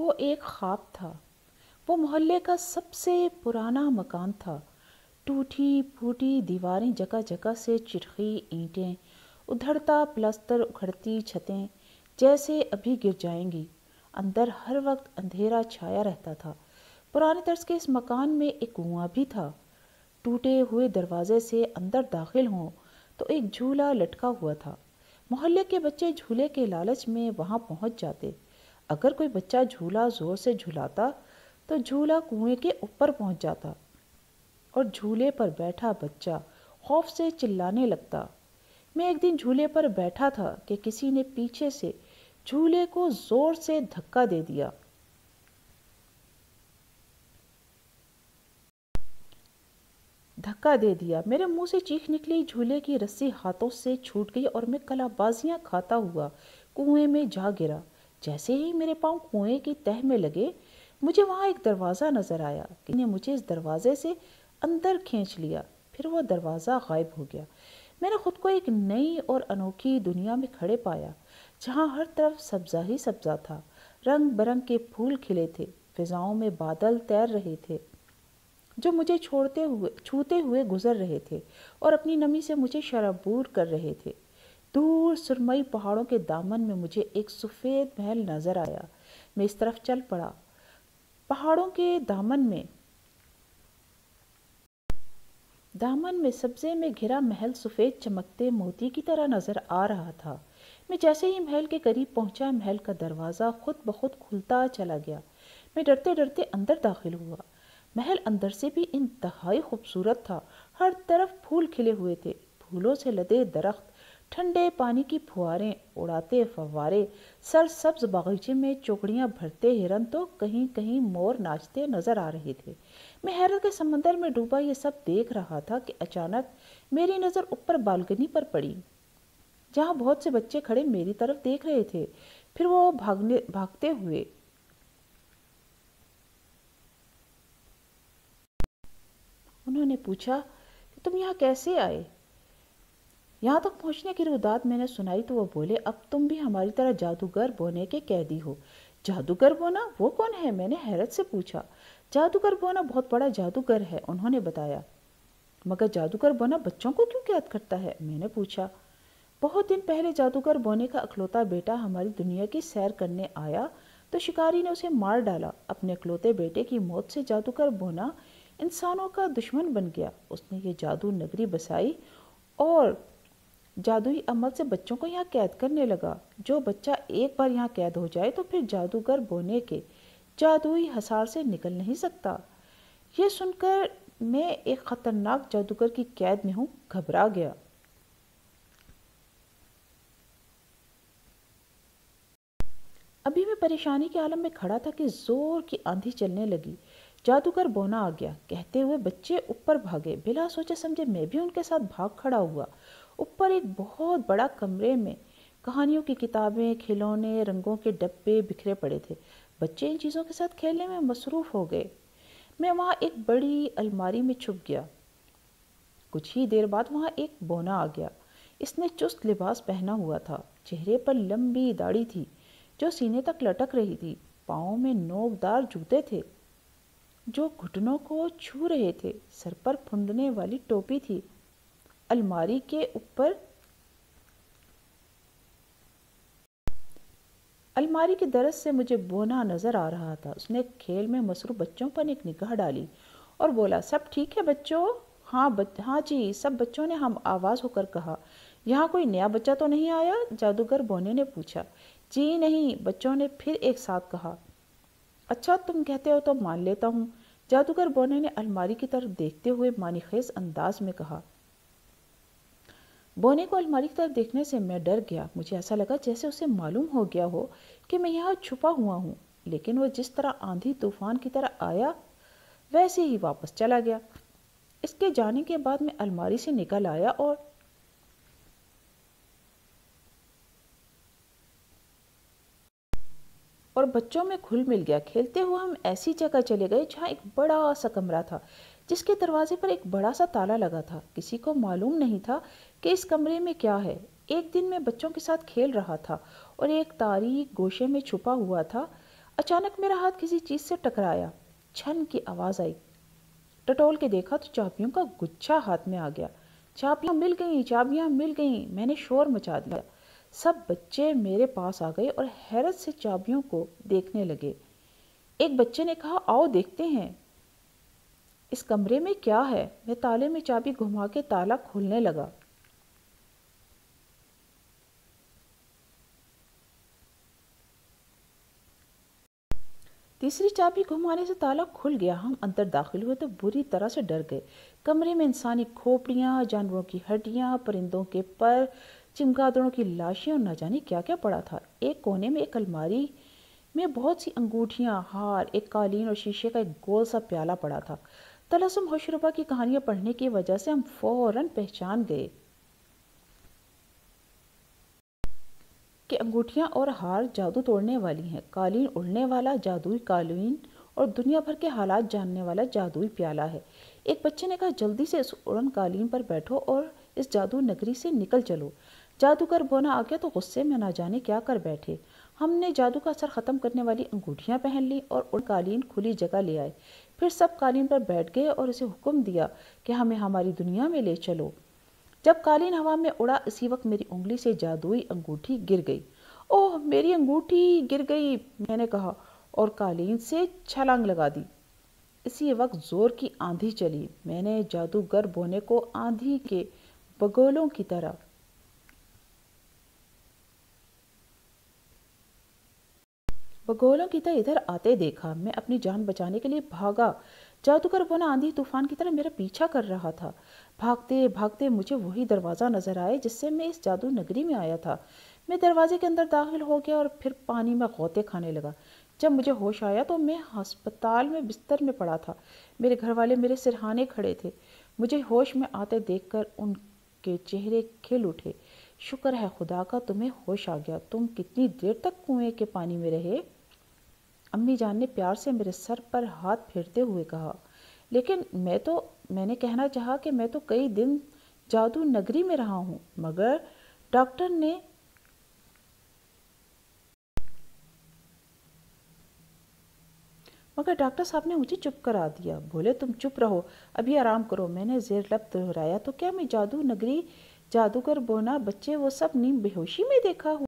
وہ ایک خواب تھا۔ وہ محلے کا سب سے پرانا مکان تھا۔ ٹوٹی پھوٹی دیواریں، جگہ جگہ سے چرخی اینٹیں، ادھڑتا پلستر، اکھڑتی چھتیں جیسے ابھی گر جائیں گی۔ اندر ہر وقت اندھیرا چھایا رہتا تھا۔ پرانے طرز کے اس مکان میں ایک کنواں بھی تھا۔ ٹوٹے ہوئے دروازے سے اندر داخل ہوں تو ایک جھولا لٹکا ہوا تھا۔ محلے کے بچے جھولے کے لالچ میں وہاں پہنچ جاتے۔ اگر کوئی بچہ جھولا زور سے جھلاتا تو جھولا کنویں کے اوپر پہنچ جاتا اور جھولے پر بیٹھا بچہ خوف سے چلانے لگتا۔ میں ایک دن جھولے پر بیٹھا تھا کہ کسی نے پیچھے سے جھولے کو زور سے دھکا دے دیا۔ میرے منہ سے چیخ نکلی، جھولے کی رسی ہاتھوں سے چھوٹ گئی اور میں کلا بازیاں کھاتا ہوا کنویں میں جا گرا۔ جیسے ہی میرے پاؤں کنویں کی تہہ میں لگے، مجھے وہاں ایک دروازہ نظر آیا۔ کسی نے مجھے اس دروازے سے اندر کھینچ لیا، پھر وہ دروازہ غائب ہو گیا۔ میں نے خود کو ایک نئی اور انوکھی دنیا میں کھڑے پایا، جہاں ہر طرف سبزہ ہی سبزہ تھا۔ رنگ برنگ کے پھول کھلے تھے، فضاؤں میں بادل تیر رہے تھے جو مجھے چھوتے ہوئے گزر رہے تھے اور اپنی نمی سے مجھے شرابور کر رہے تھے۔ دور سرمئی پہاڑوں کے دامن میں مجھے ایک سفید محل نظر آیا۔ میں اس طرف چل پڑا۔ پہاڑوں کے دامن میں سبزے میں گھرا محل سفید چمکتے موتی کی طرح نظر آ رہا تھا۔ میں جیسے ہی محل کے قریب پہنچا، محل کا دروازہ خود بخود کھلتا چلا گیا۔ میں ڈرتے ڈرتے اندر داخل ہوا۔ محل اندر سے بھی انتہائی خوبصورت تھا۔ ہر طرف پھول کھلے ہوئے تھے، پھولوں سے لدے درخت، ٹھنڈے پانی کی پھواریں، اڑاتے فوارے، سرسبز باغیچے میں چوکڑیاں بھرتے ہرن تو کہیں کہیں مور ناچتے نظر آ رہے تھے۔ میں حیرت کے سمندر میں ڈوبا یہ سب دیکھ رہا تھا کہ اچانک میری نظر اوپر بالکنی پر پڑی، جہاں بہت سے بچے کھڑے میری طرف دیکھ رہے تھے۔ پھر وہ بھاگتے ہوئے انہوں نے پوچھا کہ تم یہاں کیسے آئے؟ یہاں تک پہنچنے کی روداد میں نے سنائی تو وہ بولے، اب تم بھی ہماری طرح جادوگر بونے کے قیدی ہو۔ جادوگر بونا؟ وہ کون ہے؟ میں نے حیرت سے پوچھا۔ جادوگر بونا بہت بڑا جادوگر ہے، انہوں نے بتایا۔ مگر جادوگر بونا بچوں کو کیوں قید کرتا ہے؟ میں نے پوچھا۔ بہت دن پہلے جادوگر بونے کا اکلوتا بیٹا ہماری دنیا کی سیر کرنے آیا تو شکاری نے اسے مار ڈالا۔ اپنے اکلوتے بیٹے کی موت سے جادوگر بونا انسانوں کا دشمن بن گیا۔ اس نے یہ جادو نگری بسائی اور جادوئی عمل سے بچوں کو یہاں قید کرنے لگا۔ جو بچہ ایک بار یہاں قید ہو جائے تو پھر جادوگر بونے کے جادوئی حصار سے نکل نہیں سکتا۔ یہ سن کر میں ایک خطرناک جادوگر کی قید میں ہوں، گھبرا گیا۔ ابھی میں پریشانی کے عالم میں کھڑا تھا کہ زور کی آندھی چلنے لگی۔ جادوگر بونا آ گیا کہتے ہوئے بچے اوپر بھاگے۔ بلا سوچے سمجھے میں بھی ان کے ساتھ بھاگ کھڑا ہوا۔ اوپر ایک بہت بڑا کمرے میں کہانیوں کی کتابیں، کھلونے، رنگوں کے ڈبے بکھرے پڑے تھے۔ بچے ان چیزوں کے ساتھ کھیلنے میں مصروف ہو گئے۔ میں وہاں ایک بڑی الماری میں چھپ گیا۔ کچھ ہی دیر بعد وہاں ایک بونا آ گیا۔ اس نے چست لباس پہنا ہوا تھا، چہرے پر لمبی داڑھی تھی جو سینے تک لٹک رہی تھی، پاؤں میں نوکدار جوتے تھے جو گھٹنوں کو چھو رہے تھے، سر پر پھندنے والی ٹوپی تھی۔ الماری کے درز سے مجھے بونا نظر آ رہا تھا۔ اس نے کھیل میں مصروف بچوں پر ایک نگاہ ڈالی اور بولا، سب ٹھیک ہے بچوں؟ ہاں جی، سب بچوں نے ہم آواز ہو کر کہا۔ یہاں کوئی نیا بچہ تو نہیں آیا؟ جادوگر بونے نے پوچھا۔ جی نہیں، بچوں نے پھر ایک ساتھ کہا۔ اچھا تم کہتے ہو تو مان لیتا ہوں، جادوگر بونے نے الماری کی طرف دیکھتے ہوئے معنی خیز انداز میں کہا۔ بونے کو الماری کی طرف دیکھنے سے میں ڈر گیا۔ مجھے ایسا لگا جیسے اسے معلوم ہو گیا ہو کہ میں یہاں چھپا ہوا ہوں، لیکن وہ جس طرح آندھی طوفان کی طرح آیا ویسے ہی واپس چلا گیا۔ اس کے جانے کے بعد میں الماری سے نکل آیا اور بچوں میں گھل مل گیا۔ کھیلتے ہوئے ہم ایسی جگہ چلے گئے جہاں ایک بڑا سا کمرہ تھا جس کے دروازے پر ایک بڑا سا تالا لگا تھا۔ کسی کو معلوم نہیں تھا کہ اس کمرے میں کیا ہے۔ ایک دن میں بچوں کے ساتھ کھیل رہا تھا اور ایک تاریک گوشے میں چھپا ہوا تھا۔ اچانک میرا ہاتھ کسی چیز سے ٹکرایا، چھن کی آواز آئی۔ ٹٹول کے دیکھا تو چابیوں کا گچھا ہاتھ میں آ گیا۔ چابیاں مل گئیں، چابیاں مل گئیں، میں نے شور مچا دیا۔ سب بچے میرے پاس آ گئے اور حیرت سے چابیوں کو دیکھنے لگے۔ ایک بچے نے کہا، آؤ دیکھتے ہیں اس کمرے میں کیا ہے۔ میں تالے میں چابی گھما کے تالا کھولنے لگا۔ تیسری چابی گھمانے سے تالا کھل گیا۔ ہم اندر داخل ہوئے تو بری طرح سے ڈر گئے۔ کمرے میں انسانی کھوپڑیاں، جانوروں کی ہڈیاں، پرندوں کے پر، چمگادڑوں کی لاشیں اور نہ جانے کیا کیا پڑا تھا۔ ایک کونے میں ایک الماری میں بہت سی انگوٹھیاں، ہار، ایک قالین اور شیشے کا ایک گول سا پیالہ پڑا تھا۔ طلسم ہوشربا کی کہانیاں پڑھنے کی وجہ سے ہم فوراً پہچان گئے کہ انگوٹھیاں اور ہار جادو توڑنے والی ہیں، قالین اڑنے والا جادوئی قالین اور دنیا بھر کے حالات جاننے والا جادوئی پیالہ ہے۔ ایک بچے نے کہا، جلدی سے اس اڑن قالین پر بیٹھو اور اس جادو نگری سے نکل چلو۔ جادوگر بونا آ گیا تو غصے میں نہ جانے کیا کر بیٹھے۔ ہم نے جادو کا اثر ختم کرنے والی انگوٹھیاں پہن لی اور اڑن قالین کھلی جگہ لے آئے۔ پھر سب قالین پر بیٹھ گئے اور اسے حکم دیا کہ ہمیں ہماری دنیا میں لے چلو۔ جب قالین ہوا میں اڑا، اسی وقت میری انگلی سے جادوئی انگوٹھی گر گئی۔ اوہ، میری انگوٹھی گر گئی، میں نے کہا اور قالین سے چھلانگ لگا دی۔ اسی وقت زور کی آندھی چلی۔ میں نے جادوگر بونے کو آندھی کے بگولوں کی طرح ادھر آتے دیکھا۔ میں اپنی جان بچانے کے لیے بھاگا۔ جادوگر بونا آندھی طوفان کی طرح میرا پیچھا کر رہا تھا۔ بھاگتے بھاگتے مجھے وہی دروازہ نظر آیا جس سے میں اس جادو نگری میں آیا تھا۔ میں دروازے کے اندر داخل ہو گیا اور پھر پانی میں غوطے کھانے لگا۔ جب مجھے ہوش آیا تو میں ہسپتال میں بستر میں پڑا تھا۔ میرے گھر والے میرے سرہانے کھڑے تھے۔ مجھے ہوش میں آتے دیکھ کر ان کے چہرے کھل اٹھے۔ شکر ہے خدا کا تمہیں ہوش آ گیا۔ تم کتنی دیر تک کنویں کے پانی میں رہے؟ امی جان نے پیار سے میرے سر پر ہاتھ پھیرتے ہوئے کہا۔ لیکن میں نے کہنا چاہا کہ میں تو کئی دن جادو نگری میں رہا ہوں، مگر ڈاکٹر صاحب نے مجھے چپ کرا دیا۔ بولے، تم چپ رہو، ابھی آرام کرو۔ میں نے زیر لب دہرایا، تو کیا میں جادو نگری، جادوگر بونا، بچے وہ سب نیم بے ہوشی میں دیکھا ہوں؟